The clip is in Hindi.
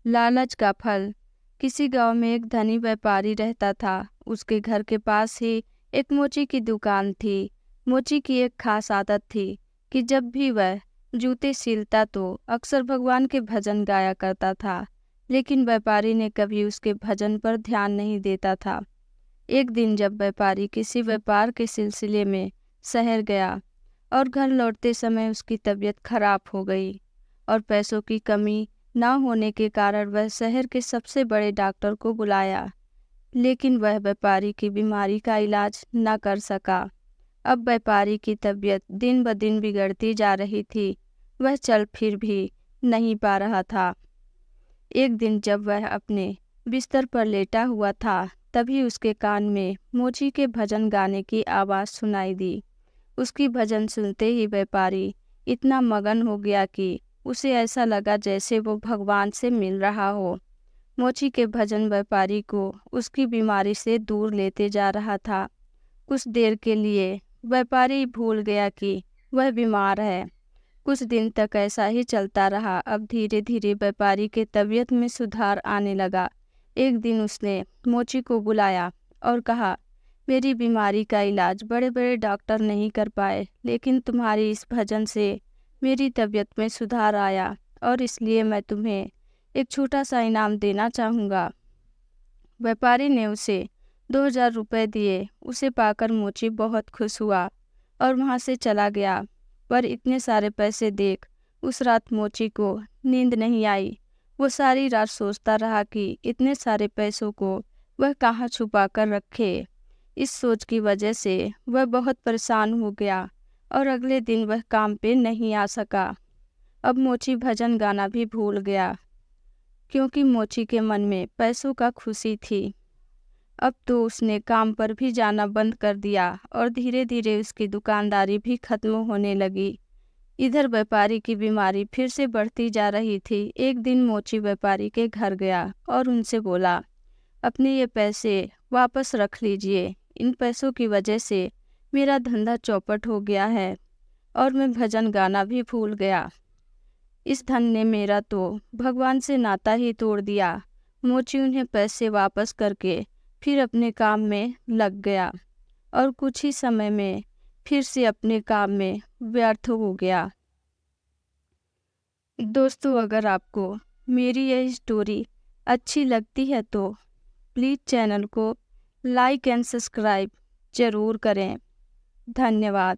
लालच का फल। किसी गांव में एक धनी व्यापारी रहता था। उसके घर के पास ही एक मोची की दुकान थी। मोची की एक खास आदत थी कि जब भी वह जूते सिलता तो अक्सर भगवान के भजन गाया करता था। लेकिन व्यापारी ने कभी उसके भजन पर ध्यान नहीं देता था। एक दिन जब व्यापारी किसी व्यापार के सिलसिले में शहर गया और घर लौटते समय उसकी तबीयत खराब हो गई और पैसों की कमी ना होने के कारण वह शहर के सबसे बड़े डॉक्टर को बुलाया। लेकिन वह व्यापारी की बीमारी का इलाज न कर सका। अब व्यापारी की तबीयत दिन ब दिन बिगड़ती जा रही थी। वह चल फिर भी नहीं पा रहा था। एक दिन जब वह अपने बिस्तर पर लेटा हुआ था, तभी उसके कान में मोची के भजन गाने की आवाज़ सुनाई दी। उसकी भजन सुनते ही व्यापारी इतना मगन हो गया कि उसे ऐसा लगा जैसे वो भगवान से मिल रहा हो। मोची के भजन व्यापारी को उसकी बीमारी से दूर लेते जा रहा था। कुछ देर के लिए व्यापारी भूल गया कि वह बीमार है। कुछ दिन तक ऐसा ही चलता रहा। अब धीरे धीरे व्यापारी के तबीयत में सुधार आने लगा। एक दिन उसने मोची को बुलाया और कहा, मेरी बीमारी का इलाज बड़े बड़े डॉक्टर नहीं कर पाए, लेकिन तुम्हारी इस भजन से मेरी तबीयत में सुधार आया और इसलिए मैं तुम्हें एक छोटा सा इनाम देना चाहूँगा। व्यापारी ने उसे 2000 रुपये दिए। उसे पाकर मोची बहुत खुश हुआ और वहाँ से चला गया। पर इतने सारे पैसे देख उस रात मोची को नींद नहीं आई। वो सारी रात सोचता रहा कि इतने सारे पैसों को वह कहाँ छुपा कर रखे। इस सोच की वजह से वह बहुत परेशान हो गया और अगले दिन वह काम पे नहीं आ सका। अब मोची भजन गाना भी भूल गया, क्योंकि मोची के मन में पैसों का खुशी थी। अब तो उसने काम पर भी जाना बंद कर दिया और धीरे धीरे उसकी दुकानदारी भी खत्म होने लगी। इधर व्यापारी की बीमारी फिर से बढ़ती जा रही थी। एक दिन मोची व्यापारी के घर गया और उनसे बोला, अपने ये पैसे वापस रख लीजिए। इन पैसों की वजह से मेरा धंधा चौपट हो गया है और मैं भजन गाना भी भूल गया। इस धन ने मेरा तो भगवान से नाता ही तोड़ दिया। मोची उन्हें पैसे वापस करके फिर अपने काम में लग गया और कुछ ही समय में फिर से अपने काम में व्यर्थ हो गया। दोस्तों, अगर आपको मेरी यह स्टोरी अच्छी लगती है तो प्लीज़ चैनल को लाइक एंड सब्सक्राइब ज़रूर करें। धन्यवाद।